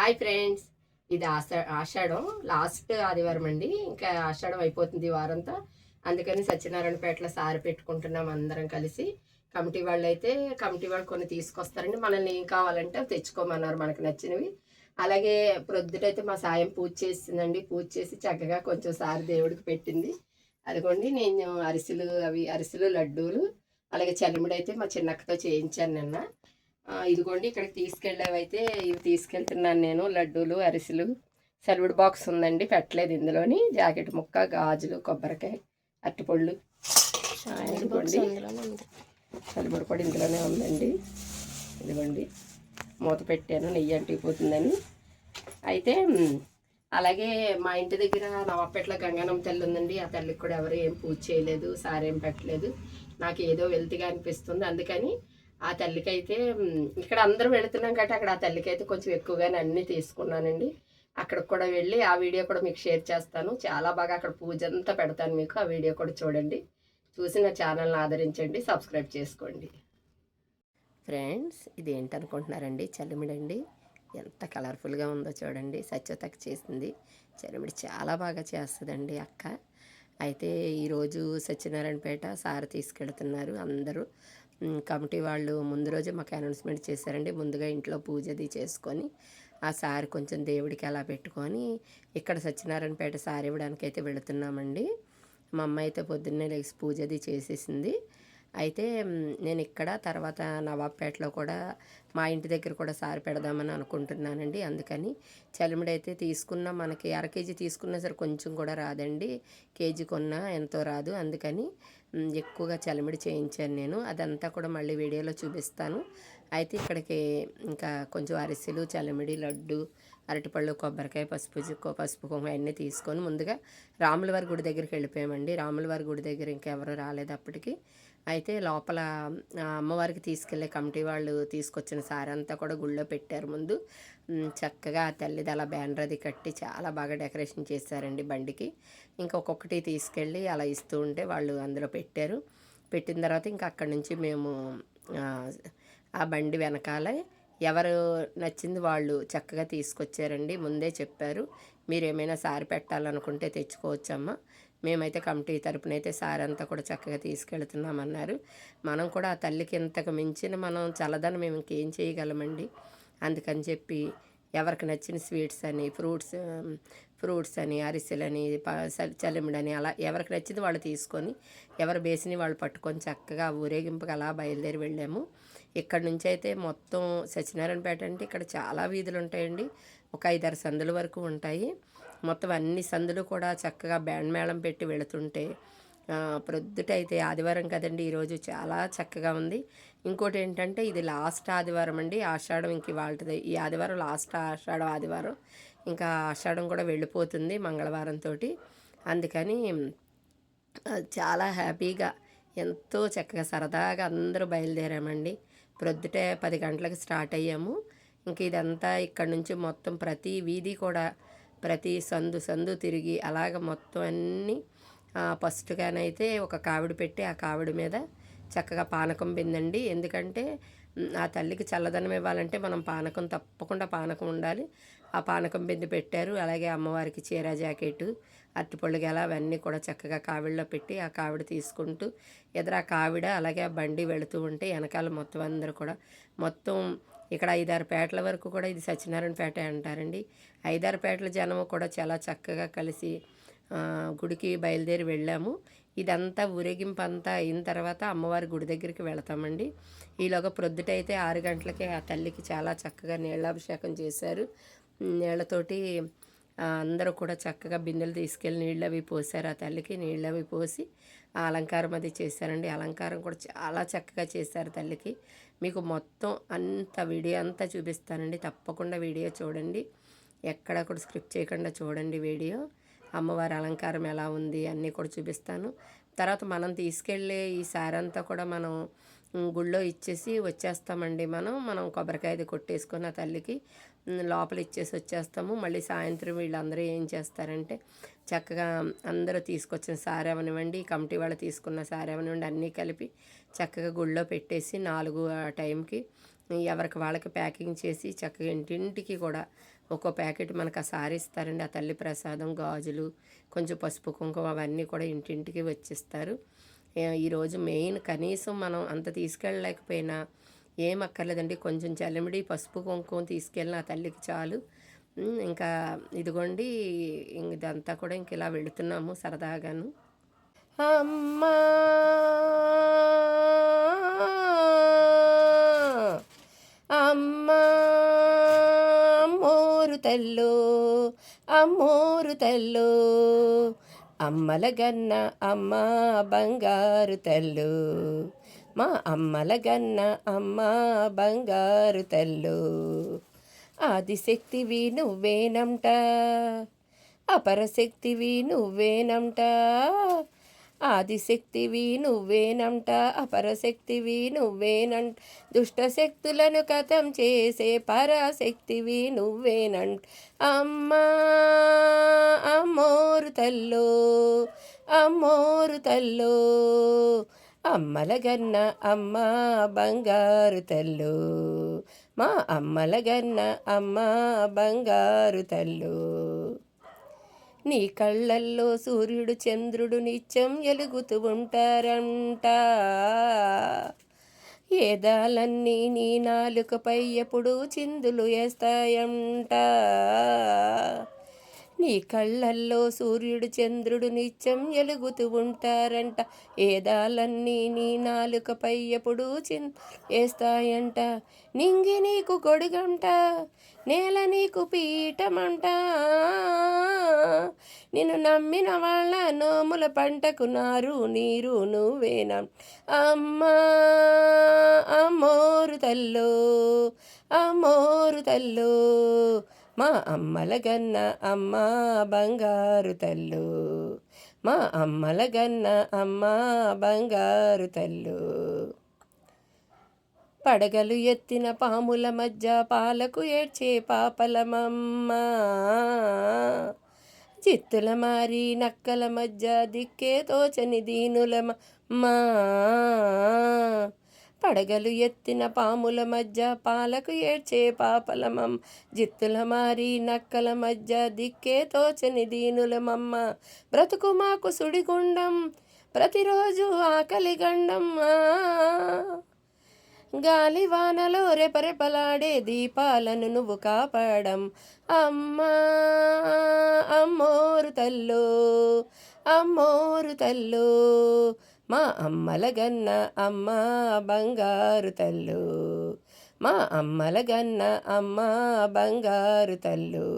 Hi friends, ఇది ఆషాఢం last ఆదివారం అండి. ఇంకా ఆషాఢం అయిపోతుంది ఈ వారంతో. అందుకని సత్యనారాయణపేటలో సారి పెట్టుకుంటున్నాం అందరం కలిసి. కమిటీ వాళ్ళు అయితే కమిటీ వాళ్ళు కొన్ని తీసుకొస్తారండి. మనల్ని ఏం కావాలంటే అవి తెచ్చుకోమన్నారు మనకు నచ్చినవి. అలాగే ప్రొద్దుటైతే మా సాయం పూజ చేసిందండి. పూజ చేసి చక్కగా కొంచెం సారి దేవుడికి పెట్టింది. అదిగోండి నేను అరిసెలు లడ్డూలు అలాగే చలిమిడైతే మా చిన్నక్కతో చేయించాను నిన్న. ఇదిగోండి ఇక్కడికి తీసుకెళ్ళేవైతే ఇవి తీసుకెళ్తున్నాను నేను. లడ్డూలు అరిసెలు సర్విడ్ బాక్స్ ఉందండి, పెట్టలేదు ఇందులోని. జాకెట్ ముక్క, గాజులు, కొబ్బరికాయ, అరటిపళ్ళు. ఇదిగోండి సరిపడి కూడా ఇందులోనే ఉందండి. ఇదిగోండి మూత పెట్టాను, నెయ్యి అంటిపోతుందని. అయితే అలాగే మా ఇంటి దగ్గర నవాపేటలో గంగానమ్మ తల్లి ఉందండి. ఆ తల్లికి కూడా ఎవరు ఏం పూజ చేయలేదు, సారేం పెట్టలేదు. నాకు ఏదో వెల్తిగా అనిపిస్తుంది. అందుకని ఆ తల్లికి అయితే ఇక్కడ అందరూ వెళుతున్నాం కాబట్టి అక్కడ ఆ తల్లికి అయితే కొంచెం ఎక్కువగానే అన్నీ తీసుకున్నానండి. అక్కడికి కూడా వెళ్ళి ఆ వీడియో కూడా మీకు షేర్ చేస్తాను. చాలా బాగా అక్కడ పూజ అంతా పెడతాను మీకు. ఆ వీడియో కూడా చూడండి. చూసి నా ఛానల్ని ఆదరించండి, సబ్స్క్రైబ్ చేసుకోండి. ఫ్రెండ్స్, ఇది ఏంటనుకుంటున్నారండి? చలిమిడండి. ఎంత కలర్ఫుల్గా ఉందో చూడండి. సత్యతకి చేసింది. చలిమిడి చాలా బాగా చేస్తుందండి అక్క. అయితే ఈరోజు సత్యనారాయణపేట సార్ తీసుకెళ్తున్నారు అందరూ. కమిటీ వాళ్ళు ముందు రోజే మాకు అనౌన్స్మెంట్ చేశారండి. ముందుగా ఇంట్లో పూజ అది చేసుకొని ఆ సారి కొంచెం దేవుడికి అలా పెట్టుకొని ఇక్కడ సత్యనారాయణపేట సారి ఇవ్వడానికి అయితే వెళుతున్నామండి. మా అమ్మ అయితే పొద్దున్నే లేచి పూజ అది చేసేసింది. అయితే నేను ఇక్కడ తర్వాత నవాబ్పేటలో కూడా మా ఇంటి దగ్గర కూడా సారి పెడదామని అనుకుంటున్నానండి. అందుకని చలిమిడైతే తీసుకున్న మనకి అర కేజీ తీసుకున్నా సరే కొంచెం కూడా రాదండి. కేజీ కొన్నా ఎంతో రాదు. అందుకని ఎక్కువగా చలిమిడి చేయించాను నేను. అదంతా కూడా మళ్ళీ వీడియోలో చూపిస్తాను. అయితే ఇక్కడికి ఇంకా కొంచెం అరిసెలు, చలిమిడి, లడ్డు, అరటిపళ్ళు, కొబ్బరికాయ, పసుపు కుంకుమ అన్నీ తీసుకొని ముందుగా రాములవారి గుడి దగ్గరికి వెళ్ళిపోయామండి. రాములవారి గుడి దగ్గర ఇంకెవరు రాలేదు అప్పటికి. అయితే లోపల అమ్మవారికి తీసుకెళ్లే కమిటీ వాళ్ళు తీసుకొచ్చిన సారి అంతా కూడా గుళ్ళో పెట్టారు ముందు. చక్కగా తల్లిది అలా బ్యానర్ అది కట్టి చాలా బాగా డెకరేషన్ చేశారండి బండికి. ఇంకా ఒక్కొక్కటి తీసుకెళ్ళి అలా ఇస్తూ ఉంటే వాళ్ళు అందులో పెట్టారు. పెట్టిన తర్వాత ఇంకా అక్కడి నుంచి మేము ఆ బండి వెనకాలే ఎవరు నచ్చింది వాళ్ళు చక్కగా తీసుకొచ్చారండి. ముందే చెప్పారు, మీరు ఏమైనా సారి పెట్టాలనుకుంటే తెచ్చుకోవచ్చమ్మా, మేమైతే కమిటీ తరపునైతే సారి అంతా కూడా చక్కగా తీసుకెళ్తున్నామన్నారు. మనం కూడా ఆ తల్లికి ఇంతకు మించిన మనం చల్లదని మేము ఇంకేం చేయగలమండి. అందుకని చెప్పి ఎవరికి నచ్చిన స్వీట్స్ అని, ఫ్రూట్స్ అని, అరిసెలని, చలిమిడని అలా ఎవరికి నచ్చింది వాళ్ళు తీసుకొని ఎవరు బేసిని వాళ్ళు పట్టుకొని చక్కగా ఊరేగింపుగా అలా బయలుదేరి వెళ్ళాము. ఇక్కడ నుంచి అయితే మొత్తం సత్యనారాయణపేట అంటే ఇక్కడ చాలా వీధులు ఉంటాయండి. ఒక 5-6 సందుల వరకు ఉంటాయి. మొత్తం అన్ని సందులు కూడా చక్కగా బ్యాండ్ మేళం పెట్టి వెళుతుంటే ప్రొద్దుటైతే ఆదివారం కదండి, ఈరోజు చాలా చక్కగా ఉంది. ఇంకోటి ఏంటంటే ఇది లాస్ట్ ఆదివారం అండి. ఆషాఢం ఇంక వాళ్ళది ఈ ఆదివారం లాస్ట్ ఆషాఢం ఆదివారం. ఇంకా ఆషాఢం కూడా వెళ్ళిపోతుంది మంగళవారంతో. అందుకని చాలా హ్యాపీగా ఎంతో చక్కగా సరదాగా అందరూ బయలుదేరామండి. ప్రొద్దుటే 10 గంటలకు స్టార్ట్ అయ్యాము. ఇంక ఇదంతా ఇక్కడ నుంచి మొత్తం ప్రతి వీధి కూడా ప్రతి సందు తిరిగి అలాగ మొత్తం అన్నీ ఫస్ట్గానైతే ఒక కావిడ పెట్టి ఆ కావిడ మీద చక్కగా పానకం బిందండి. ఎందుకంటే ఆ తల్లికి చల్లదనం ఇవ్వాలంటే మనం తప్పకుండా పానకం ఉండాలి. ఆ పానకం బిందె పెట్టారు. అలాగే అమ్మవారికి చీర, జాకెట్, అరటిపళ్ళు గెల అవన్నీ కూడా చక్కగా కావిడిలో పెట్టి ఆ కావిడ తీసుకుంటూ ఎదురు ఆ కావిడ అలాగే ఆ బండి వెళుతూ ఉంటే వెనకాల మొత్తం అందరూ కూడా మొత్తం ఇక్కడ 5-6 పేటల వరకు కూడా ఇది సత్యనారాయణపేట అంటారండి. 5-6 పేటల జనం కూడా చాలా చక్కగా కలిసి గుడికి బయలుదేరి వెళ్ళాము. ఇదంతా ఊరేగింపు అంతా అయిన తర్వాత అమ్మవారి గుడి దగ్గరికి వెళతామండి. ఈలోగా ప్రొద్దుటైతే 6 గంటలకే ఆ తల్లికి చాలా చక్కగా నీళ్ళాభిషేకం చేశారు. నీళ్లతోటి అందరూ కూడా చక్కగా బిందెలు తీసుకెళ్ళి నీళ్ళు అవి పోసారు. ఆ తల్లికి నీళ్ళు అవి పోసి ఆ అలంకారం అది చేశారండి. అలంకారం కూడా చాలా చక్కగా చేశారు తల్లికి. మీకు మొత్తం అంత వీడియో అంతా చూపిస్తానండి. తప్పకుండా వీడియో చూడండి, ఎక్కడ కూడా స్క్రిప్ట్ చేయకుండా చూడండి వీడియో. అమ్మవారి అలంకారం ఎలా ఉంది అన్నీ కూడా చూపిస్తాను. తర్వాత మనం తీసుకెళ్ళే ఈ సారి అంతా కూడా మనం గుళ్ళో ఇచ్చేసి వచ్చేస్తామండి. మనం కొబ్బరికాయది కొట్టేసుకొని ఆ తల్లికి లోపల ఇచ్చేసి వచ్చేస్తాము. మళ్ళీ సాయంత్రం వీళ్ళందరూ ఏం చేస్తారంటే చక్కగా అందరూ తీసుకొచ్చిన సారి అవనివ్వండి, కమిటీ వాళ్ళు తీసుకున్న సారి అవనివ్వండి అన్నీ కలిపి చక్కగా గుళ్ళో పెట్టేసి 4 ఆ టైంకి ఎవరికి వాళ్ళకి ప్యాకింగ్ చేసి చక్కగా ఇంటింటికి కూడా ఒక్కో ప్యాకెట్ మనకు ఆ సారీ ఇస్తారండి. ఆ తల్లి ప్రసాదం, గాజులు, కొంచెం పసుపు కుంకుమ అవన్నీ కూడా ఇంటింటికి వచ్చిస్తారు. ఈరోజు మెయిన్ కనీసం మనం అంత తీసుకెళ్ళలేకపోయినా ఏం అక్కర్లేదండి, కొంచెం చలిమిడి పసుపు కుంకుమ తీసుకెళ్ళిన ఆ తల్లికి చాలు. ఇంకా ఇదిగోండి ఇదంతా కూడా ఇంక ఇలా వెళుతున్నాము సరదాగాను. అమ్మా అమ్మా అమ్మోరు తల్లో అమ్మోరు తల్లో అమ్మల గన్న అమ్మ బంగారు తల్లు, మా అమ్మల గన్న అమ్మ బంగారు తల్లు. ఆదిశక్తివి నువ్వేనంట, అపరశక్తివి నువ్వేనంట, ఆదిశక్తివి నువ్వేనంట, అపరశక్తివి నువ్వేనంట, దుష్టశక్తులను కథం చేసే పరాశక్తివి నువ్వేనంట. అమ్మా అమ్మోరు తల్లో అమ్మోరు తల్లో, అమ్మల గన్న అమ్మ బంగారు తల్లు, మా అమ్మల గన్న అమ్మ బంగారు తల్లు. నీ కళ్ళల్లో సూర్యుడు చంద్రుడు నిత్యం ఎలుగుతూ ఉంటారంట, ఏదాలన్నీ నీ నాలుకపై ఎప్పుడు చిందులు వేస్తాయంట. నీ కళ్ళల్లో సూర్యుడు చంద్రుడు నిత్యం ఎలుగుతూ ఉంటారంట, ఏదాలన్నీ నీ నాలుకపై ఎప్పుడు వేస్తాయంట. నింగి నీకు గొడుగంట, నేల నీకు పీఠమంట, నిన్ను నమ్మిన వాళ్ళ నోముల పంటకు నారు నీరు నువ్వేనం. అమ్మా అమ్మోరు తల్లో అమ్మోరు తల్లో, మా అమ్మల గన్న అమ్మ బంగారు తల్లు, మా అమ్మల గన్న అమ్మ బంగారు తల్లు. పడగలు ఎత్తిన పాముల మధ్య పాలకు ఏడ్చే పాపలమమ్మ, చిత్తుల మారి నక్కల మధ్య దిక్కే తోచని దీనులమమ్మా. పడగలు ఎత్తిన పాముల మధ్య పాలకు ఏడ్చే పాపలమమ్మ, జిత్తుల మారి నక్కల మధ్య దిక్కే తోచని దీనులమమ్మ. బ్రతుకు మాకు సుడిగుండం, ప్రతిరోజు ఆకలి గండం, గాలివానలో రెపరెపలాడే దీపాలను నువ్వు కాపాడం. అమ్మా అమ్మోరు తల్లో అమ్మోరు తల్లో, మా అమ్మల గన్న అమ్మ బంగారు తల్లు, మా అమ్మల గన్న అమ్మ బంగారు తల్లు.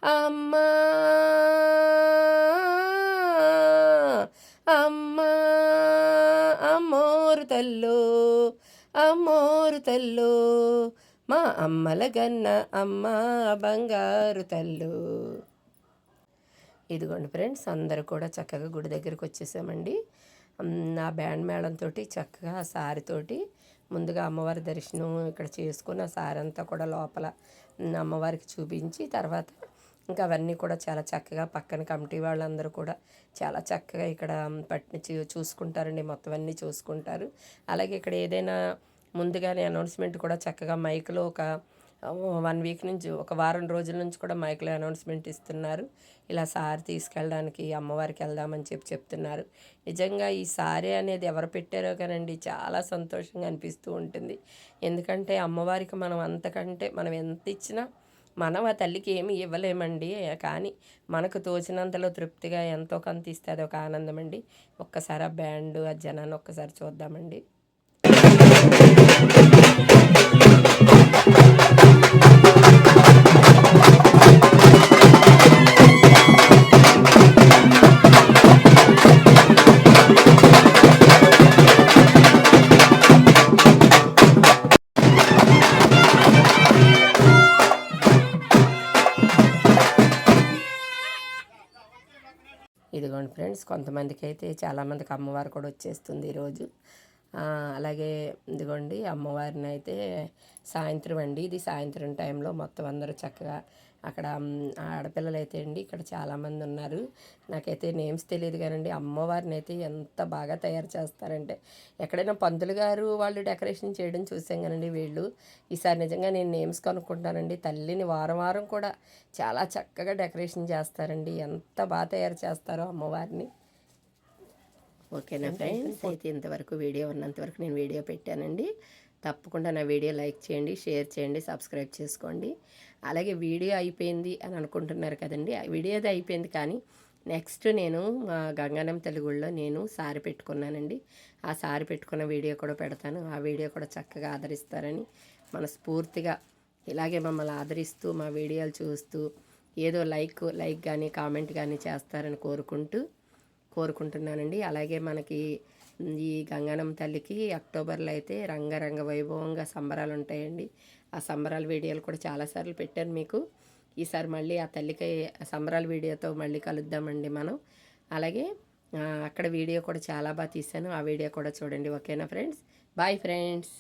అమ్మా అమ్మా అమ్మోరు తల్లో అమ్మోరు తల్లో, మా అమ్మల గన్న అమ్మ బంగారు తల్లు. ఇదిగోండి ఫ్రెండ్స్, అందరూ కూడా చక్కగా గుడి దగ్గరికి వచ్చేసామండి. నా బ్యాండ్ మేళంతో చక్కగా సారితోటి ముందుగా అమ్మవారి దర్శనం ఇక్కడ చేసుకుని ఆ సారి అంతా కూడా లోపల అమ్మవారికి చూపించి తర్వాత ఇంకా అవన్నీ కూడా చాలా చక్కగా పక్కన కమిటీ వాళ్ళందరూ కూడా చాలా చక్కగా ఇక్కడ చూసుకుంటారండి, మొత్తం అన్నీ చూసుకుంటారు. అలాగే ఇక్కడ ఏదైనా ముందుగానే అనౌన్స్మెంట్ కూడా చక్కగా మైక్లో ఒక 1 వీక్ నుంచి, ఒక వారం రోజుల నుంచి కూడా మైక్లో అనౌన్స్మెంట్ ఇస్తున్నారు. ఇలా సారీ తీసుకెళ్ళడానికి అమ్మవారికి వెళ్దామని చెప్తున్నారు. నిజంగా ఈ సారీ అనేది ఎవరు పెట్టారో కానండి చాలా సంతోషంగా అనిపిస్తూ ఉంటుంది. ఎందుకంటే అమ్మవారికి మనం అంతకంటే మనం ఎంత ఇచ్చినా మనం ఆ తల్లికి ఏమి ఇవ్వలేమండి, కానీ మనకు తోచినంతలో తృప్తిగా ఎంతో కొంత ఇస్తే అది ఒక ఆనందం అండి. ఒక్కసారి ఆ బ్యాండ్ ఆ జనాన్ని ఒక్కసారి చూద్దామండి. ఇదిగోండి ఫ్రెండ్స్, కొంతమందికి అయితే చాలామందికి అమ్మవారు కూడా వచ్చేస్తుంది ఈరోజు. అలాగే ఇదిగోండి అమ్మవారిని అయితే సాయంత్రం అండి, ఇది సాయంత్రం టైంలో మొత్తం అందరూ చక్కగా అక్కడ ఆడపిల్లలు అయితే అండి ఇక్కడ చాలామంది ఉన్నారు. నాకైతే నేమ్స్ తెలియదు కానండి అమ్మవారిని అయితే ఎంత బాగా తయారు చేస్తారంటే, ఎక్కడైనా పంతులు గారు వాళ్ళు డెకరేషన్ చేయడం చూసాం కానండి, వీళ్ళు ఈసారి నిజంగా నేను నేమ్స్ కనుక్కుంటానండి. తల్లిని వారం వారం కూడా చాలా చక్కగా డెకరేషన్ చేస్తారండి, ఎంత బాగా తయారు చేస్తారో అమ్మవారిని. ఓకేనా ఫ్రెండ్స్, అయితే ఇంతవరకు వీడియో ఉన్నంతవరకు నేను వీడియో పెట్టానండి. తప్పకుండా నా వీడియో లైక్ చేయండి, షేర్ చేయండి, సబ్స్క్రైబ్ చేసుకోండి. అలాగే వీడియో అయిపోయింది అని అనుకుంటున్నారు కదండి, వీడియో అయితే అయిపోయింది కానీ నెక్స్ట్ నేను మా గంగానం తెలుగులో నేను సారి పెట్టుకున్నానండి. ఆ సారి పెట్టుకున్న వీడియో కూడా పెడతాను. ఆ వీడియో కూడా చక్కగా ఆదరిస్తారని మనస్ఫూర్తిగా ఇలాగే మమ్మల్ని ఆదరిస్తూ మా వీడియోలు చూస్తూ ఏదో లైక్ కానీ కామెంట్ కానీ చేస్తారని కోరుకుంటున్నానండి. అలాగే మనకి ఈ గంగానమ్మ తల్లికి అక్టోబర్లో అయితే రంగరంగ వైభవంగా సంబరాలు ఉంటాయండి. ఆ సంబరాల వీడియోలు కూడా చాలాసార్లు పెట్టాను మీకు. ఈసారి మళ్ళీ ఆ తల్లికి సంబరాల వీడియోతో మళ్ళీ కలుద్దామండి మనం. అలాగే అక్కడ వీడియో కూడా చాలా బాగా తీశాను, ఆ వీడియో కూడా చూడండి. ఓకేనా ఫ్రెండ్స్, బాయ్ ఫ్రెండ్స్.